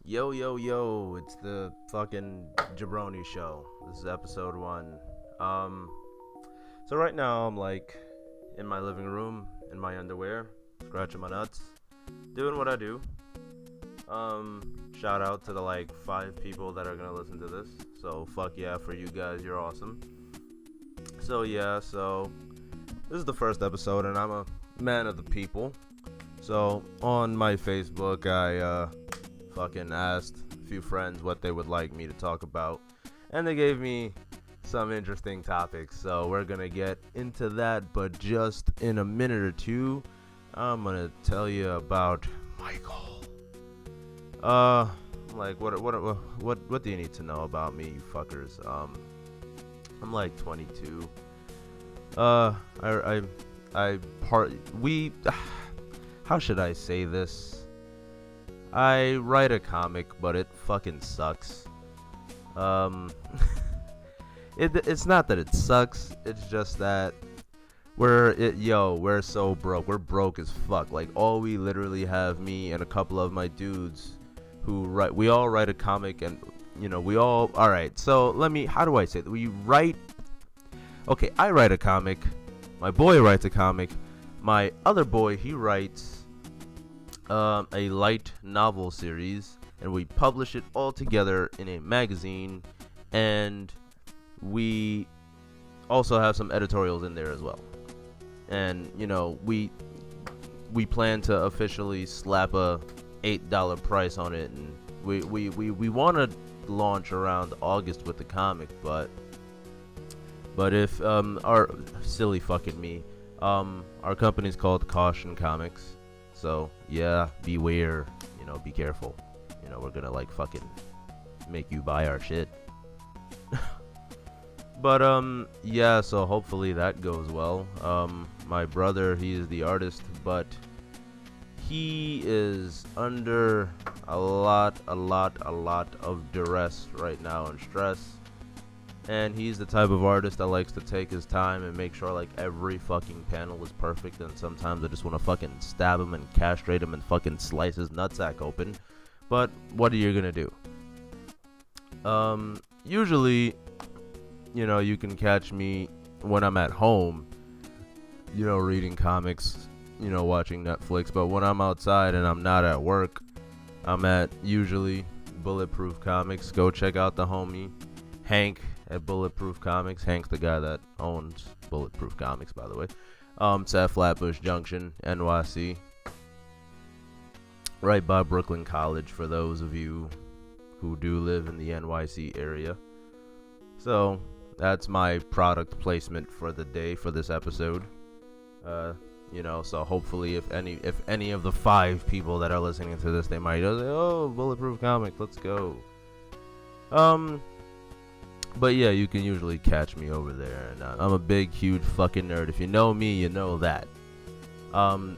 Yo, yo, yo, it's the fucking Jabroni Show. This is episode 1. Um, so right now I'm like in my living room, in my underwear, scratching my nuts, doing what I do. Shout out to the like 5 people that are gonna listen to this. So fuck yeah for you guys, you're awesome. So this is the first episode and I'm a man of the people. So on my Facebook, I fucking asked a few friends what they would like me to talk about, and they gave me some interesting topics. So we're gonna get into that, but just in a minute or two, I'm gonna tell you about Michael. Like what do you need to know about me, you fuckers? I'm like 22. I part we. How should I say this? I write a comic, but it fucking sucks. It's not that it sucks. It's just that we're so broke. We're broke as fuck. Like all we literally have, me and a couple of my dudes who write. We all write a comic, and we all. All right. So how do I say that? We write. Okay, I write a comic. My boy writes a comic. My other boy, he writes a light novel series, and we publish it all together in a magazine, and we also have some editorials in there as well. And we plan to officially slap a $8 price on it, and we want to launch around August with the comic, but if our silly fucking me, our company's called Caution Comics. So yeah, beware, be careful. We're gonna like fucking make you buy our shit. But yeah, so hopefully that goes well. My brother, he is the artist, but he is under a lot of duress right now and stress. And he's the type of artist that likes to take his time and make sure like every fucking panel is perfect, and sometimes I just want to fucking stab him and castrate him and fucking slice his nutsack open. But what are you gonna do? Usually, you can catch me when I'm at home, reading comics, watching Netflix. But when I'm outside and I'm not at work, I'm at usually Bulletproof Comics. Go check out the homie Hank at Bulletproof Comics. Hank's the guy that owns Bulletproof Comics, by the way. It's at Flatbush Junction, NYC, right by Brooklyn College, for those of you who do live in the NYC area. So that's my product placement for the day for this episode. So hopefully if any of the 5 people that are listening to this, they might say, oh, Bulletproof Comics, let's go. But yeah, you can usually catch me over there, and I'm a big, huge fucking nerd. If you know me, you know that.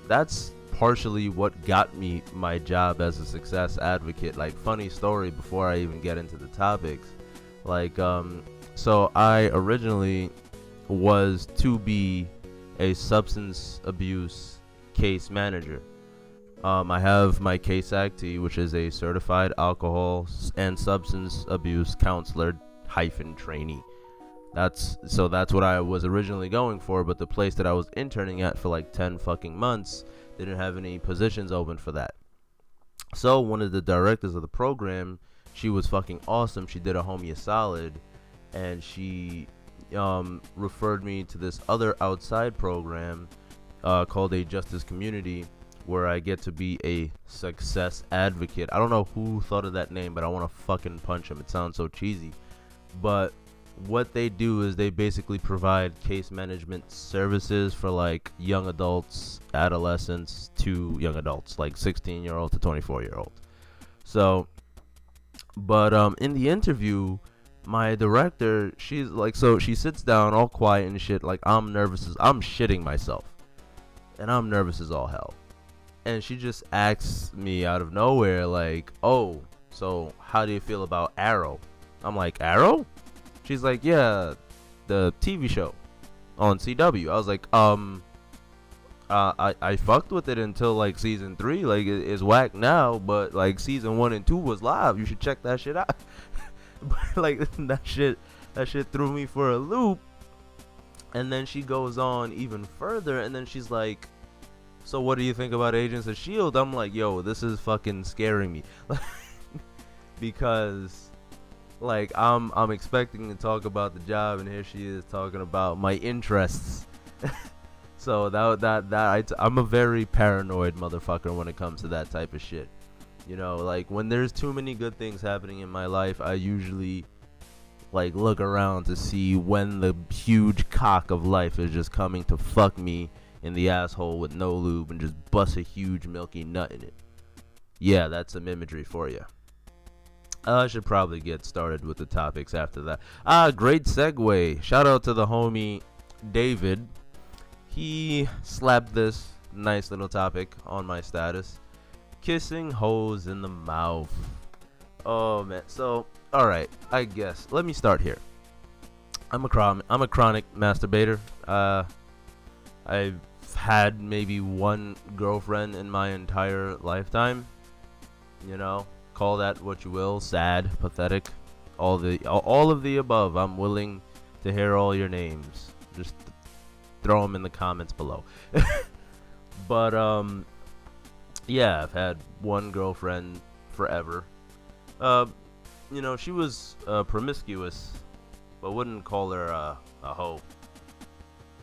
That's partially what got me my job as a success advocate. Like, funny story before I even get into the topics. Like, so I originally was to be a substance abuse case manager. I have my case ACT, which is a certified alcohol and substance abuse counselor trainee. That's what I was originally going for, but the place that I was interning at for like 10 fucking months didn't have any positions open for that. So one of the directors of the program, she was fucking awesome. She did a homie a solid, and she referred me to this other outside program called a Justice Community, where I get to be a success advocate. I don't know who thought of that name, but I want to fucking punch him. It sounds so cheesy. But what they do is they basically provide case management services for like young adults, adolescents to young adults, like 16-year-old to 24-year-old. So, but in the interview, my director, she's like, so she sits down all quiet and shit, like I'm shitting myself, and I'm nervous as all hell. And she just asks me out of nowhere, like, oh, so how do you feel about Arrow? I'm like, Arrow? She's like, yeah, the TV show on CW. I was like, I fucked with it until like season 3. Like it's whack now, but like season 1 and 2 was live. You should check that shit out. But like that shit threw me for a loop. And then she goes on even further, and then she's like, so what do you think about Agents of S.H.I.E.L.D.? I'm like, yo, this is fucking scaring me. Because like I'm expecting to talk about the job, and here she is talking about my interests. So I'm a very paranoid motherfucker when it comes to that type of shit. You know, like when there's too many good things happening in my life, I usually like look around to see when the huge cock of life is just coming to fuck me in the asshole with no lube and just bust a huge milky nut in it. Yeah, that's some imagery for you. I should probably get started with the topics after that. Great segue. Shout out to the homie David. He slapped this nice little topic on my status. Kissing hoes in the mouth. Oh man. So, alright, I guess. Let me start here. I'm a chronic masturbator. I've had maybe one girlfriend in my entire lifetime. You know, call that what you will. Sad, pathetic, all of the above. I'm willing to hear all your names. Just throw them in the comments below. But yeah, I've had one girlfriend forever. You know, she was promiscuous, but wouldn't call her a hoe.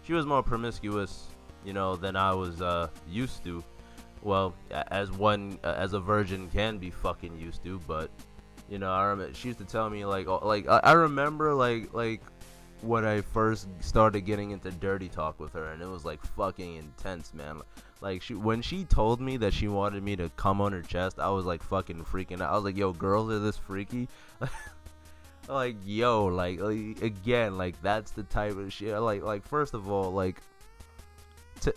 She was more promiscuous, you know, than I was used to. Well, as a virgin can be fucking used to, but you know, I remember she used to tell me like I remember like when I first started getting into dirty talk with her, and it was like fucking intense, man. Like when she told me that she wanted me to come on her chest, I was like fucking freaking out. I was like, yo, girls are this freaky? Like, yo, like again, like that's the type of shit. Like first of all, like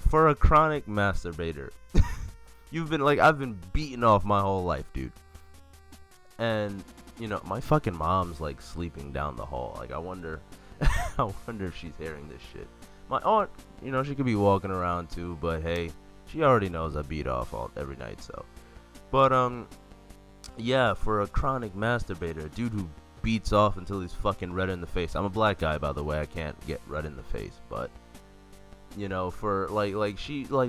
for a chronic masturbator, I've been beaten off my whole life, dude. And you know, my fucking mom's like sleeping down the hall. Like I wonder if she's hearing this shit. My aunt, you know, she could be walking around too, but hey, she already knows I beat off every night, so. But yeah, for a chronic masturbator, a dude who beats off until he's fucking red in the face. I'm a black guy, by the way. I can't get red in the face, but you know, for like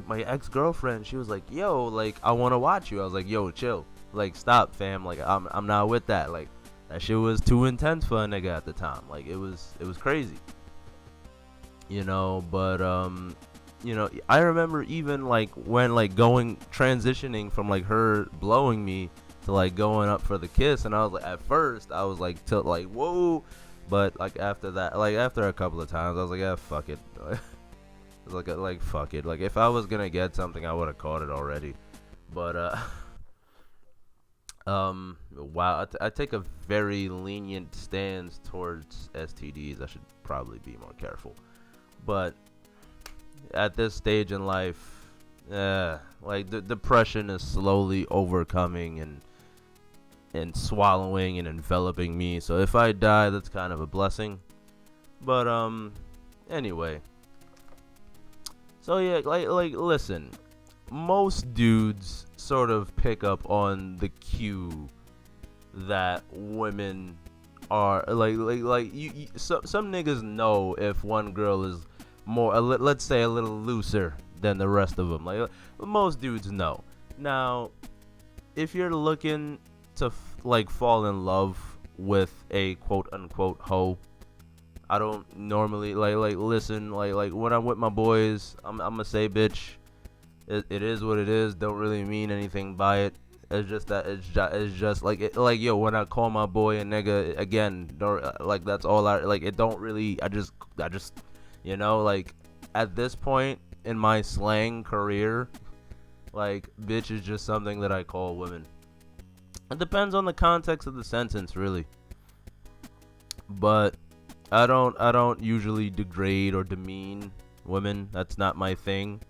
my ex-girlfriend, she was like, yo, like I want to watch you. I was like, yo, chill, like stop, fam. Like I'm not with that. Like that shit was too intense for a nigga at the time. Like it was crazy. You know, but you know, I remember even like when like transitioning from like her blowing me to like going up for the kiss, and I was like, at first I was like like whoa, but like after that, like after a couple of times, I was like, yeah, fuck it. I was like fuck it. Like if I was gonna get something, I would have caught it already. But wow, I take a very lenient stance towards STDs. I should probably be more careful. But at this stage in life, like the depression is slowly overcoming and swallowing and enveloping me. So if I die, that's kind of a blessing. But anyway. So yeah, like listen, most dudes sort of pick up on the cue that women are like you some niggas know if one girl is more let's say a little looser than the rest of them. Like most dudes know. Now, if you're looking to like fall in love with a quote unquote hoe, I don't normally like listen like when I'm with my boys, I'm gonna say bitch. It is what it is. Don't really mean anything by it. It's just that it's just like yo, when I call my boy a nigga, again, don't, like that's all I like. It don't really. I just you know, like at this point in my slang career, like bitch is just something that I call women. It depends on the context of the sentence, really. But I don't usually degrade or demean women. That's not my thing.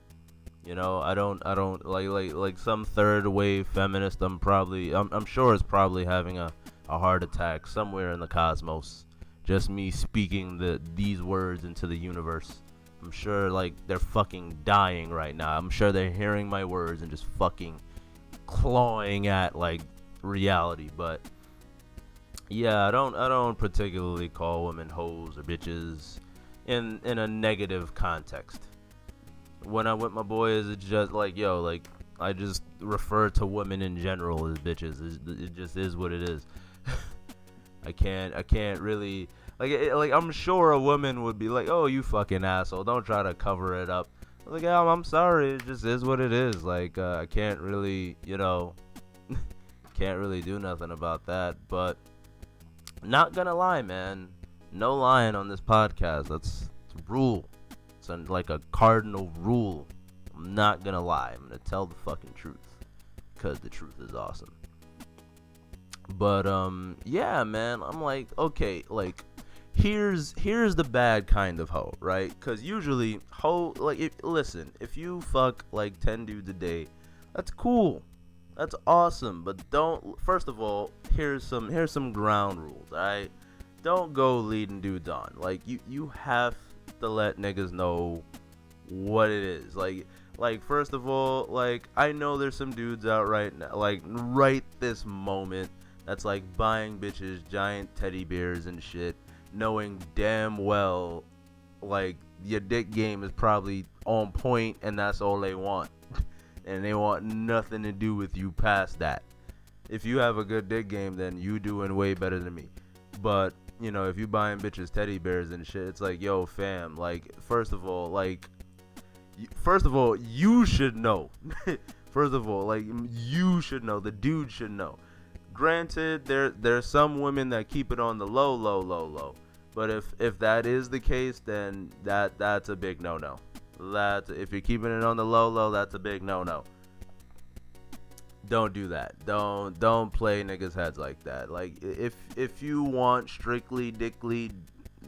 You know, I don't like some third wave feminist. I'm sure is probably having a heart attack somewhere in the cosmos. Just me speaking these words into the universe. I'm sure, like, they're fucking dying right now. I'm sure they're hearing my words and just fucking clawing at, like, reality. But yeah, I don't particularly call women hoes or bitches in a negative context. When I'm with my boys, it's just like, yo, like, I just refer to women in general as bitches. It just is what it is. I can't really, like, I'm sure a woman would be like, oh, you fucking asshole, don't try to cover it up. Like, yeah, I'm sorry, it just is what it is. Like, I can't really, can't really do nothing about that. But not gonna lie, man, no lying on this podcast. That's a rule. It's like a cardinal rule. I'm not gonna lie. I'm gonna tell the fucking truth, because the truth is awesome. But yeah, man, I'm like, okay, like, here's the bad kind of hoe, right? Because usually hoe, like, listen, if you fuck like 10 dudes a day, that's cool, that's awesome. But don't, first of all, here's some ground rules, alright? Don't go leading dudes on. Like, you have to let niggas know what it is. Like, first of all, like, I know there's some dudes out right now, like, right this moment, that's like buying bitches giant teddy bears and shit, knowing damn well, like, your dick game is probably on point and that's all they want. And they want nothing to do with you past that. If you have a good dick game, then you doing way better than me. But, if you buying bitches teddy bears and shit, it's like, yo, fam, like, first of all, you should know. First of all, like, you should know. The dude should know. Granted, there's some women that keep it on the low. But if that is the case, then that's a big no-no. If you're keeping it on the low, that's a big no-no. Don't do that. Don't play niggas' heads like that. Like, if you want strictly dickly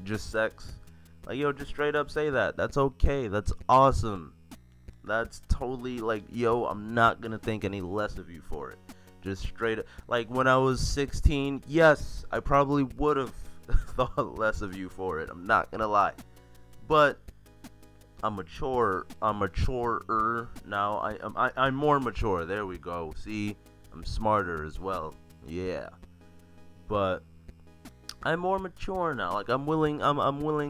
just sex, like, yo, just straight up say that. That's okay. That's awesome. That's totally, like, yo, I'm not gonna think any less of you for it. Just straight up. Like, when I was 16, yes, I probably would have thought less of you for it. I'm not gonna lie. But I'm maturer now. I'm more mature. There we go. See, I'm smarter as well. Yeah. But I'm more mature now. Like, I'm willing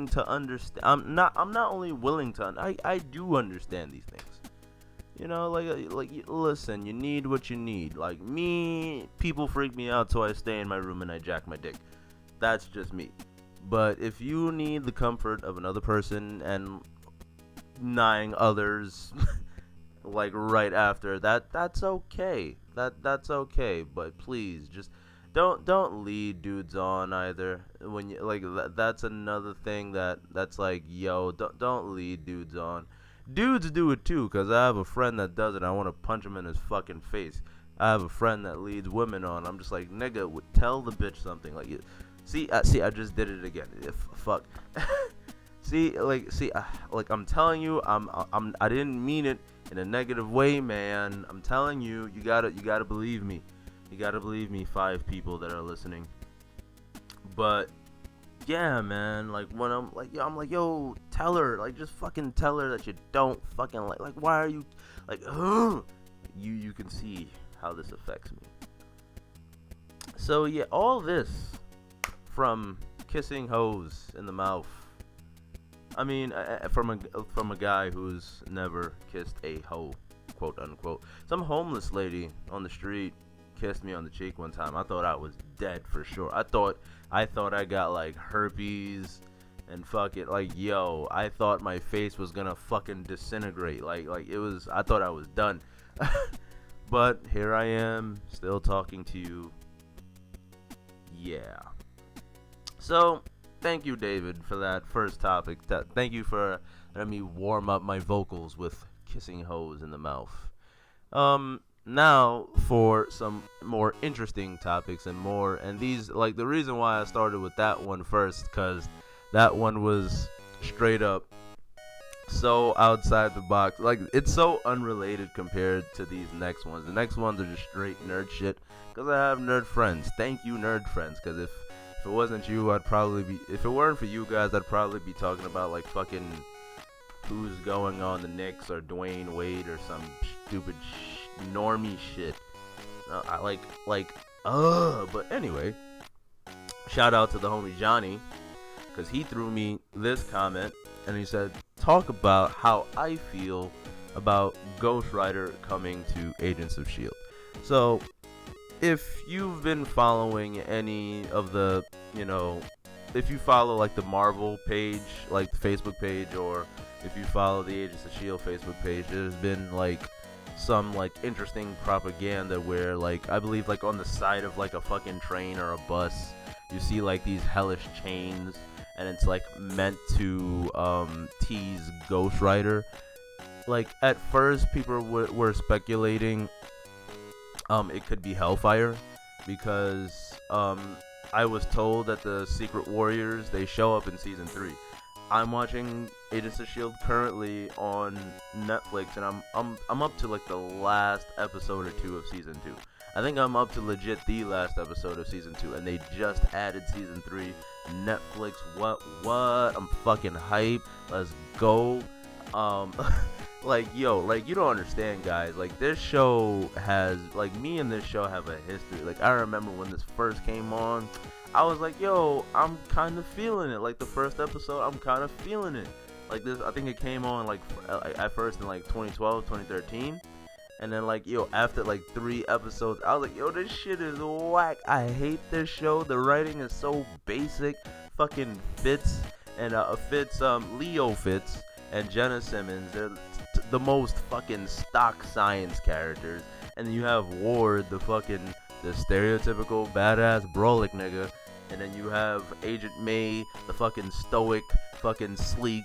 to understand. I'm not only willing to. I do understand these things. Like, listen, you need what you need. Like, me, people freak me out, so I stay in my room and I jack my dick. That's just me. But if you need the comfort of another person and 9 others, like, right after that, that's okay. That's okay. But please, just don't lead dudes on either. When you, like, that's another thing that's like, yo, don't lead dudes on. Dudes do it too, because I have a friend that does it. I want to punch him in his fucking face. I have a friend that leads women on. I'm just like, nigga, tell the bitch something. Like, see, I just did it again. Fuck. Like, I'm telling you, I didn't mean it in a negative way, man. I'm telling you, you gotta believe me. You gotta believe me, 5 people that are listening. But yeah, man, like, when I'm like, yo, tell her, like, just fucking tell her that you don't fucking like, why are you, like, you can see how this affects me. So yeah, all this from kissing hoes in the mouth. I mean, from a guy who's never kissed a hoe, quote unquote. Some homeless lady on the street kissed me on the cheek one time. I thought I was dead for sure. I thought I got, like, herpes and fuck it, like, yo, I thought my face was gonna fucking disintegrate. Like it was, I thought I was done. But here I am, still talking to you. Yeah. So, thank you, David, for that first topic. Thank you for letting me warm up my vocals with kissing hoes in the mouth. Now for some more interesting topics and these, like, the reason why I started with that one first, because that one was straight up so outside the box. Like, it's so unrelated compared to these next ones. The next ones are just straight nerd shit, because I have nerd friends. Thank you, nerd friends, because if it wasn't you, if it weren't for you guys, I'd probably be talking about, like, fucking who's going on the Knicks or Dwayne Wade or some stupid normie shit. But anyway, shout out to the homie Johnny, because he threw me this comment, and he said, talk about how I feel about Ghost Rider coming to Agents of S.H.I.E.L.D. So, if you've been following any of the, if you follow like the Marvel page, like the Facebook page, or if you follow the Agents of S.H.I.E.L.D. Facebook page, there's been like some like interesting propaganda where like I believe like on the side of like a fucking train or a bus you see like these hellish chains, and it's like meant to tease Ghost Rider. Like at first people were speculating it could be Hellfire, because I was told that the Secret Warriors, they show up in season 3. I'm watching Agents of S.H.I.E.L.D. currently on Netflix, and I'm up to like the last episode or 2 of season 2. I think I'm up to legit the last episode of season 2, and they just added season 3. Netflix, what? I'm fucking hype. Let's go. Like, yo, like, you don't understand, guys. Like, this show has, like, me and this show have a history. Like, I remember when this first came on, I was like, yo, I'm kind of feeling it. Like, the first episode, I'm kind of feeling it. Like, this, I think it came on, like, at first in, like, 2012, 2013. And then, like, yo, after, like, 3 episodes, I was like, yo, this shit is whack. I hate this show. The writing is so basic. Fucking Fitz, and Leo Fitz and Jenna Simmons, they're the most fucking stock science characters. And then you have Ward, the stereotypical badass Brolic nigga. And then you have Agent May, the fucking stoic, fucking sleek,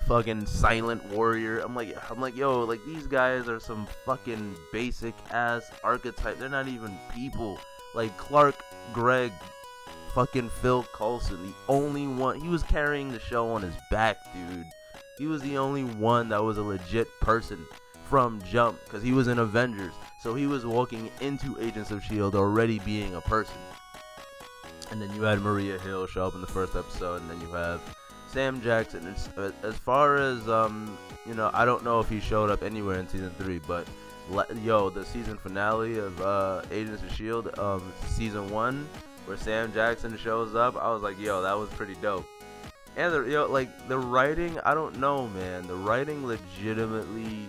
fucking silent warrior. I'm like, yo, like, these guys are some fucking basic ass archetype. They're not even people. Like Clark Gregg, fucking Phil Coulson, the only one, he was carrying the show on his back, dude. He was the only one that was a legit person from jump, because he was in Avengers. So he was walking into Agents of S.H.I.E.L.D. already being a person. And then you had Maria Hill show up in the first episode, and then you have Sam Jackson. As far as, I don't know if he showed up anywhere in season 3, but, yo, the season finale of Agents of S.H.I.E.L.D., season 1, where Sam Jackson shows up, I was like, yo, that was pretty dope. And the writing, I don't know, man. The writing legitimately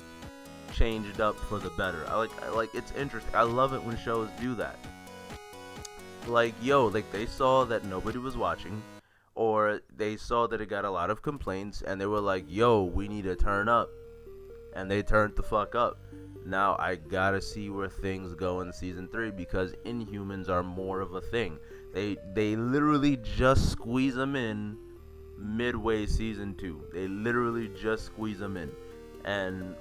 changed up for the better. I like it's interesting. I love it when shows do that. Like, yo, like they saw that nobody was watching, or they saw that it got a lot of complaints, and they were like, yo, we need to turn up. And they turned the fuck up. Now I gotta see where things go in season 3, because Inhumans are more of a thing. They literally just squeeze them in midway season 2. They literally just squeeze them in. And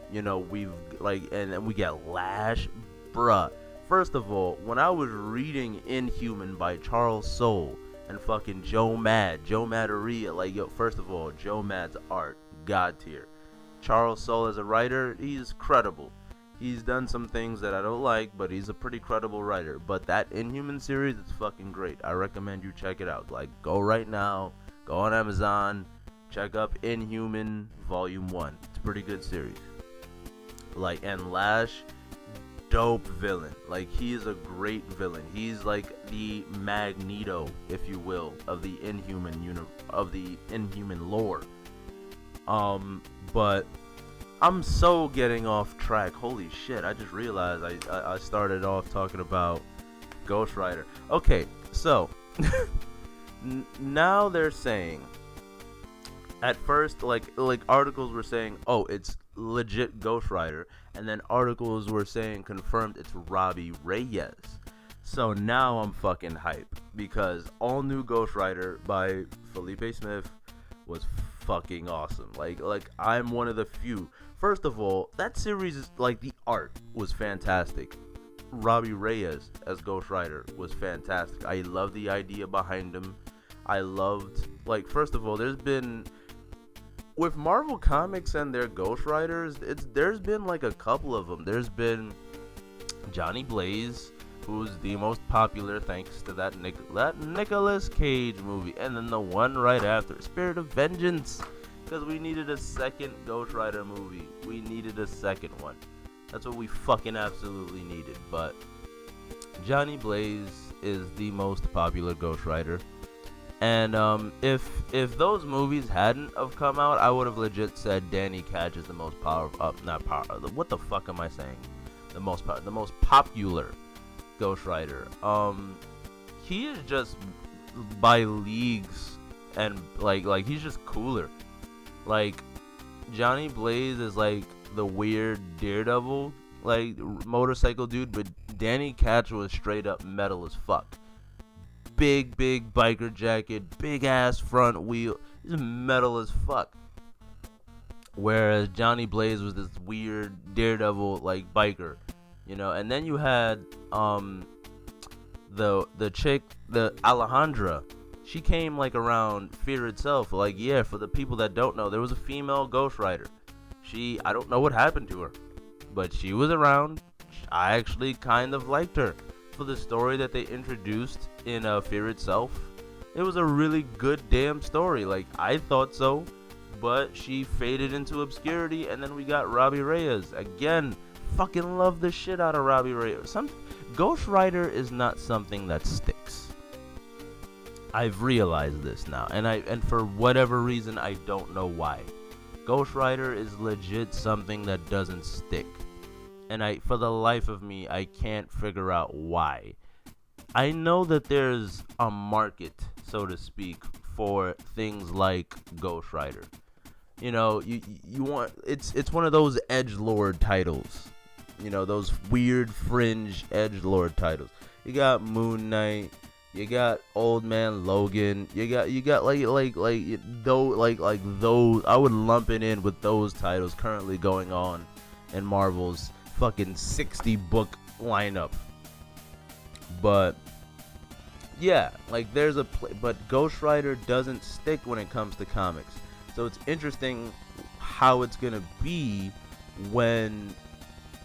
we've and we get Lash, bruh. First of all, when I was reading Inhuman by Charles Soule and fucking Joe Madureira, like, yo, first of all, Joe Mad's art, god tier. Charles Soule as a writer, he's credible. He's done some things that I don't like, but he's a pretty credible writer. But that Inhuman series is fucking great. I recommend you check it out. Like, go right now. Go on Amazon, check up Inhuman Volume 1. It's a pretty good series. Like, and Lash, dope villain. Like, he is a great villain. He's like the Magneto, if you will, of the Inhuman lore. But I'm so getting off track. Holy shit, I just realized I started off talking about Ghost Rider. Okay, so now they're saying, at first, like articles were saying, oh, it's legit Ghost Rider, and then articles were saying confirmed it's Robbie Reyes. So now I'm fucking hype, because all new Ghost Rider by Felipe Smith was fucking awesome. Like I'm one of the few. First of all, that series is like, the art was fantastic. Robbie Reyes as Ghost Rider was fantastic. I love the idea behind him. I loved, like, first of all, there's been, with Marvel Comics and their Ghost Riders, there's been like a couple of them. There's been Johnny Blaze, who's the most popular thanks to that Nicolas Cage movie, and then the one right after, Spirit of Vengeance. Because we needed a second Ghost Rider movie. We needed a second one. That's what we fucking absolutely needed. But Johnny Blaze is the most popular Ghost Rider. And if those movies hadn't have come out, I would have legit said Danny Ketch is the most what the fuck am I saying? The most popular Ghost Rider. He is just by leagues, and like he's just cooler. Like Johnny Blaze is like the weird Daredevil like motorcycle dude, but Danny Ketch was straight up metal as fuck. Big biker jacket, big ass front wheel. He's metal as fuck. Whereas Johnny Blaze was this weird Daredevil like biker, you know. And then you had the chick, the Alejandra. She came like around Fear itself. Like, yeah, for the people that don't know, there was a female Ghost Rider. I don't know what happened to her, but she was around. I actually kind of liked her for the story that they introduced in Fear itself. It was a really good damn story. Like, I thought so, but she faded into obscurity, and then we got Robbie Reyes. Again, fucking love the shit out of Robbie Reyes. Ghost Rider is not something that sticks. I've realized this now, and for whatever reason, I don't know why. Ghost Rider is legit something that doesn't stick. And for the life of me, I can't figure out why. I know that there's a market, so to speak, for things like Ghost Rider. You know, you want it's one of those edgelord titles. You know, those weird fringe edgelord titles. You got Moon Knight, you got Old Man Logan, you got those. I would lump it in with those titles currently going on in Marvel's fucking 60 book lineup. But yeah, like there's but Ghost Rider doesn't stick when it comes to comics. So it's interesting how it's gonna be when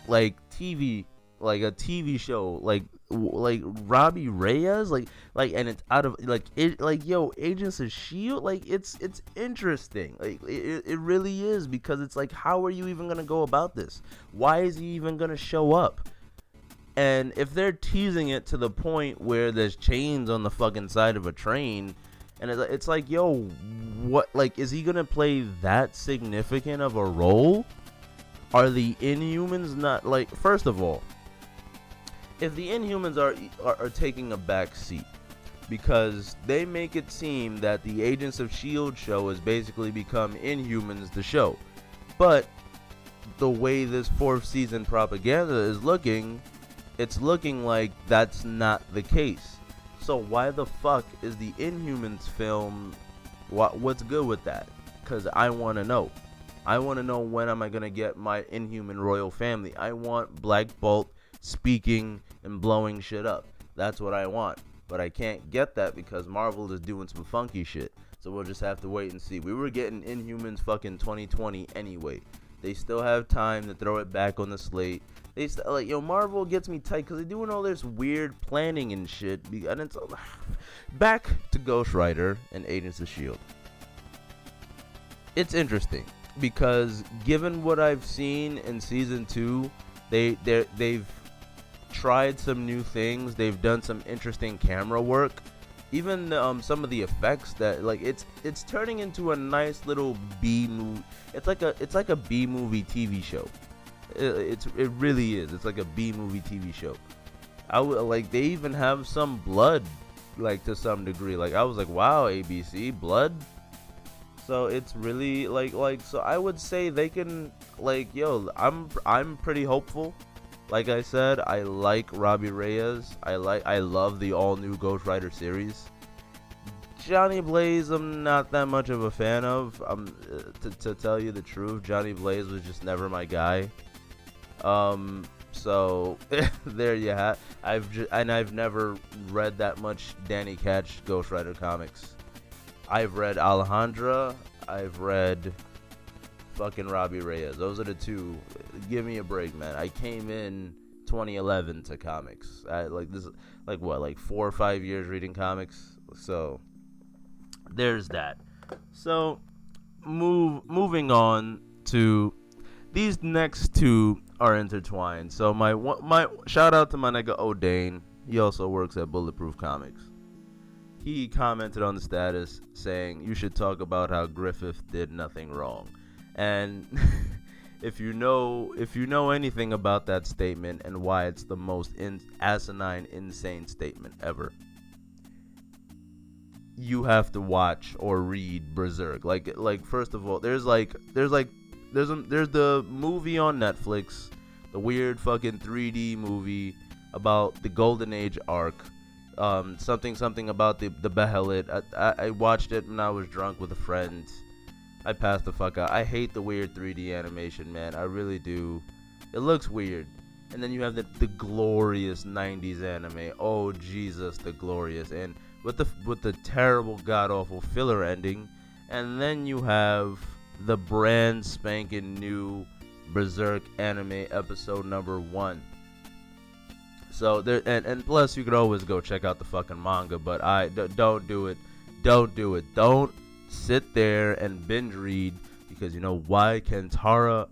like a TV show like Robbie Reyes and it's out of Agents of Shield, like it's interesting, like it really is, because it's like, how are you even gonna go about this? Why is he even gonna show up? And if they're teasing it to the point where there's chains on the fucking side of a train, and it's like, yo, what, like, is he gonna play that significant of a role? Are the Inhumans not, like, first of all, if the Inhumans are taking a back seat, because they make it seem that the Agents of S.H.I.E.L.D. show has basically become Inhumans the show. But the way this 4th season propaganda is looking, it's looking like that's not the case. So why the fuck is the Inhumans film, what's good with that? Because I want to know. I want to know, when am I going to get my Inhuman royal family? I want Black Bolt speaking and blowing shit up. That's what I want. But I can't get that because Marvel is doing some funky shit. So we'll just have to wait and see. We were getting Inhumans fucking 2020 anyway. They still have time to throw it back on the slate. Marvel gets me tight because they're doing all this weird planning and shit. And it's back to Ghost Rider and Agents of S.H.I.E.L.D. It's interesting because given what I've seen in season 2, they've tried some new things. They've done some interesting camera work. Even some of the effects that, like, it's turning into a nice little B movie. It's like a B movie TV show. It really is. It's like a B movie TV show. They even have some blood, like, to some degree. Like, I was like, wow, ABC blood. So it's really so I would say they can, I'm pretty hopeful. Like I said, I like Robbie Reyes. I love the all new Ghost Rider series. Johnny Blaze, I'm not that much of a fan of. To tell you the truth, Johnny Blaze was just never my guy. So there you have. I've never read that much Danny Ketch Ghost Rider comics. I've read Alejandra. I've read fucking Robbie Reyes. Those are the two. Give me a break, man. I came in 2011 to comics. I 4 or 5 years reading comics. So there's that. So moving on to these next two are intertwined. So my shout out to my nigga O'Dane. He also works at Bulletproof Comics. He commented on the status saying you should talk about how Griffith did nothing wrong. And if you know anything about that statement and why it's the most asinine, insane statement ever, you have to watch or read Berserk. Like first of all, there's the movie on Netflix, the weird fucking 3D movie about the Golden Age arc. Something about the Behelit. I watched it when I was drunk with a friend. I passed the fuck out. I hate the weird 3D animation, man. I really do. It looks weird. And then you have the glorious 90s anime. Oh Jesus, the glorious. And with the terrible god awful filler ending. And then you have the brand spanking new Berserk anime episode number 1. So there, and plus you could always go check out the fucking manga, but don't do it. Don't do it. Don't sit there and binge read, because you know why? Kentaro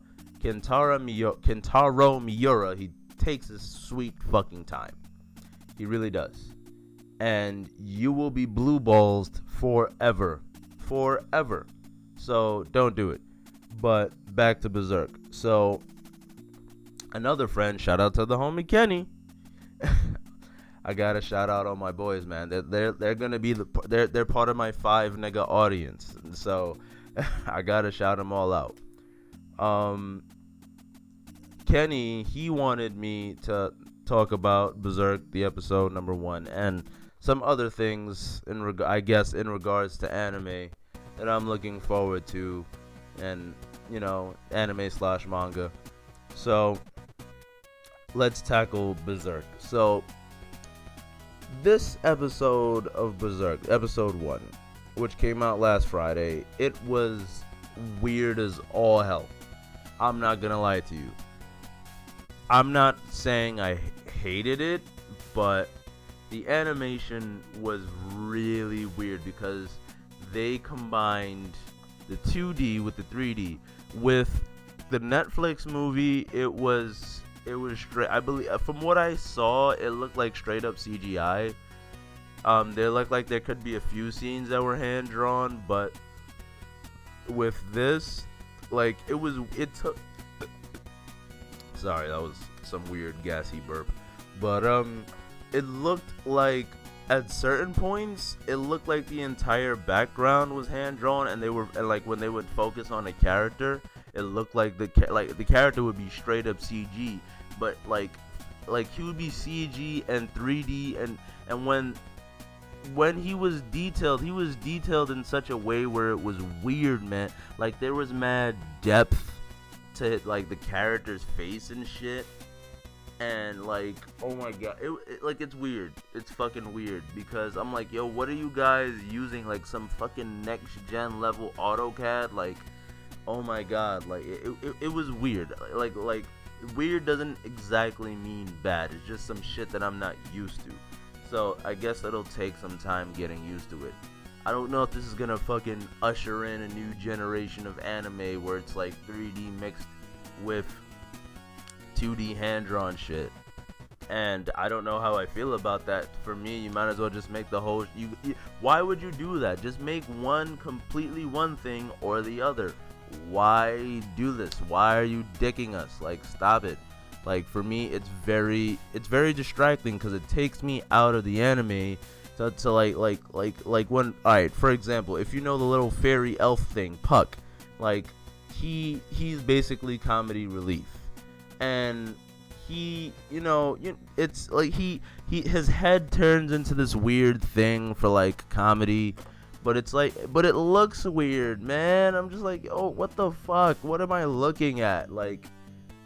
Miura, he takes his sweet fucking time. He really does. And you will be blue balls forever. Forever. So don't do it. But back to Berserk. So another friend, shout out to the homie Kenny. I gotta shout out all my boys, man. They're gonna be they're part of my 5 nigga audience, so I gotta shout them all out. Kenny, he wanted me to talk about Berserk, the episode number 1, and some other things in regards to anime that I'm looking forward to, and you know, anime/manga. So let's tackle Berserk. So this episode of Berserk, episode 1, which came out last Friday, it was weird as all hell. I'm not gonna lie to you. I'm not saying I hated it, but the animation was really weird because they combined the 2D with the 3D. With the Netflix movie, it was straight, I believe, from what I saw, it looked like straight up CGI. There looked like there could be a few scenes that were hand drawn, but with this, like, it took sorry, that was some weird gassy burp. But it looked like at certain points it looked like the entire background was hand drawn, and like when they would focus on a character, it looked like the character would be straight up CG, but like he would be CG and 3D, and when he was detailed in such a way where it was weird, man. Like there was mad depth to like the character's face and shit, and like, oh my god, it's weird. It's fucking weird, because I'm like, yo, what are you guys using? Like some fucking next gen level AutoCAD? Like, oh my god, like it was weird. Like weird doesn't exactly mean bad. It's just some shit that I'm not used to. So I guess it'll take some time getting used to it. I don't know if this is gonna fucking usher in a new generation of anime where it's like 3D mixed with 2D hand-drawn shit. And I don't know how I feel about that. For me, you might as well just make the whole... why would you do that? Just make completely one thing or the other. Why do this? Why are you dicking us? Like, stop it. Like, for me, it's very distracting, because it takes me out of the anime to like when, alright, for example, if you know the little fairy elf thing, Puck, like, he's basically comedy relief. And it's like his head turns into this weird thing for like comedy, but it looks weird, man. I'm just like, oh, what the fuck? What am I looking at? Like,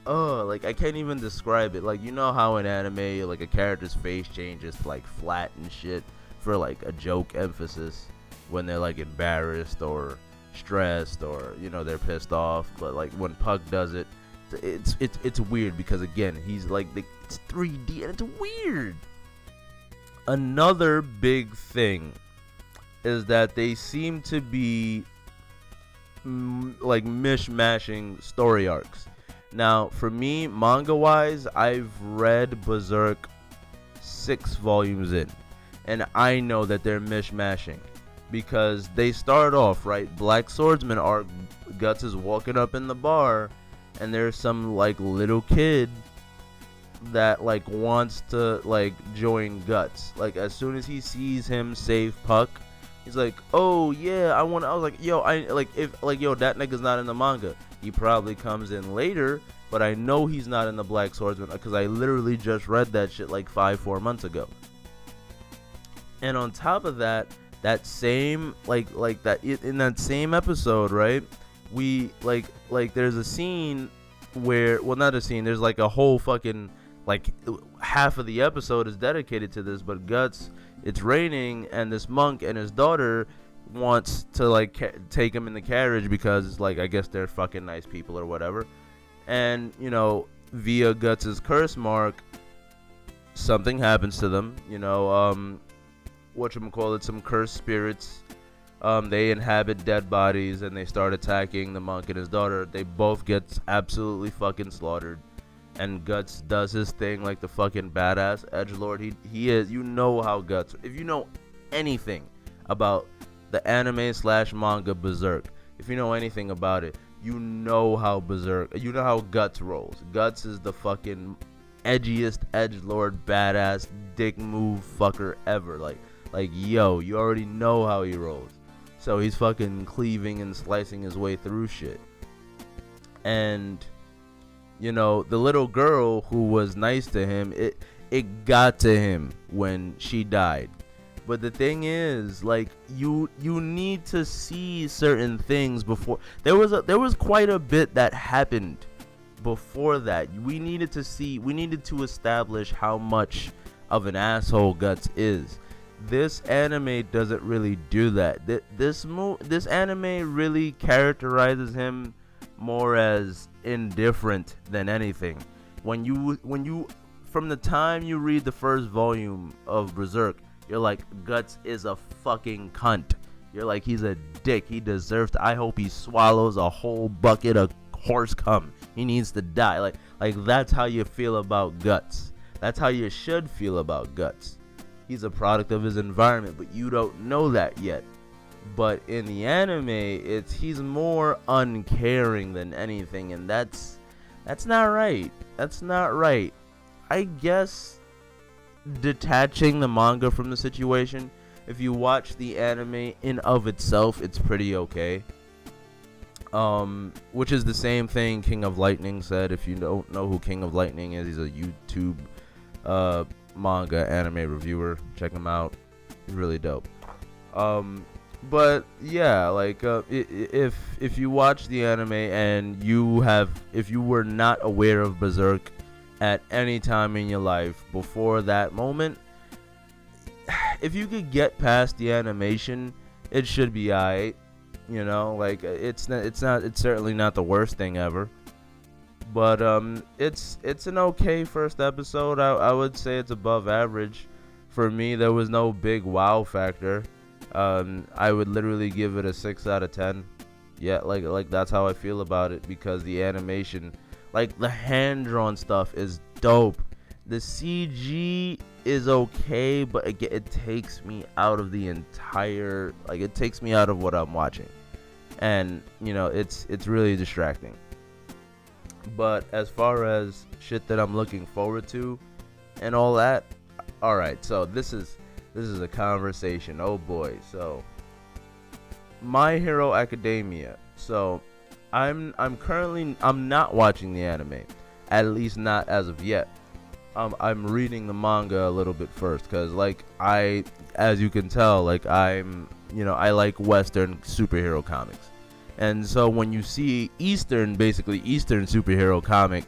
oh, like I can't even describe it. Like, you know how in anime, like a character's face changes to like flat and shit for like a joke emphasis when they're like embarrassed or stressed, or they're pissed off. But like when Puck does it, it's weird, because again, he's like, it's 3D and it's weird. Another big thing is that they seem to be like mishmashing story arcs. Now, for me, manga-wise, I've read Berserk 6 volumes in, and I know that they're mishmashing because they start off right. Black Swordsman arc, Guts is walking up in the bar, and there's some like little kid that like wants to like join Guts. Like as soon as he sees him save Puck, he's like, "Oh yeah, I want." I was like, "Yo, I like if like yo that nigga's not in the manga. He probably comes in later, but I know he's not in the Black Swordsman because I literally just read that shit like 4 months ago." And on top of that, that same like that in that same episode, right? We like there's a scene where, well, not a scene. There's like a whole fucking like half of the episode is dedicated to this, but Guts, it's raining, and this monk and his daughter wants to like take him in the carriage because like I guess they're fucking nice people or whatever. And you know, via Guts's curse mark, something happens to them. You know, whatchamacallit, some cursed spirits. They inhabit dead bodies and they start attacking the monk and his daughter. They both get absolutely fucking slaughtered. And Guts does his thing like the fucking badass edgelord he is. You know how Guts, if you know anything about the anime / manga Berserk, if you know anything about it, you know how Guts rolls. Guts is the fucking edgiest edgelord badass dick move fucker ever. Like yo, you already know how he rolls. So he's fucking cleaving and slicing his way through shit. And you know, the little girl who was nice to him, it got to him when she died. But the thing is, like, you need to see certain things before. There was quite a bit that happened before that. We needed to establish how much of an asshole Guts is. This anime doesn't really do that. This anime really characterizes him more as indifferent than anything. When you from the time you read the first volume of Berserk, you're like, Guts is a fucking cunt. You're like, he's a dick. He deserves to. I hope he swallows a whole bucket of horse cum. He needs to die. Like that's how you feel about Guts. That's how you should feel about Guts. He's a product of his environment, but you don't know that yet. But in the anime, he's more uncaring than anything, and that's not right. That's not right. I guess detaching the manga from the situation, if you watch the anime in of itself, it's pretty okay. Which is the same thing King of Lightning said. If you don't know who King of Lightning is, he's a YouTube manga anime reviewer. Check him out. He's really dope. But yeah, like if you watch the anime and if you were not aware of Berserk at any time in your life before that moment, if you could get past the animation, it should be alright. You know, like it's certainly not the worst thing ever. But it's an okay first episode. I would say it's above average. For me, there was no big wow factor. I would literally give it a 6 out of 10. Yeah, like that's how I feel about it, because the animation, like the hand-drawn stuff is dope. The CG is okay, but it takes me out of the entire, like it takes me out of what I'm watching. And, you know, it's really distracting. But as far as shit that I'm looking forward to and all that, alright, so this is a conversation. Oh boy. So My Hero Academia. So I'm not watching the anime, at least not as of yet. I'm reading the manga a little bit first, because like as you can tell, like I like Western superhero comics. And so when you see Eastern superhero comic,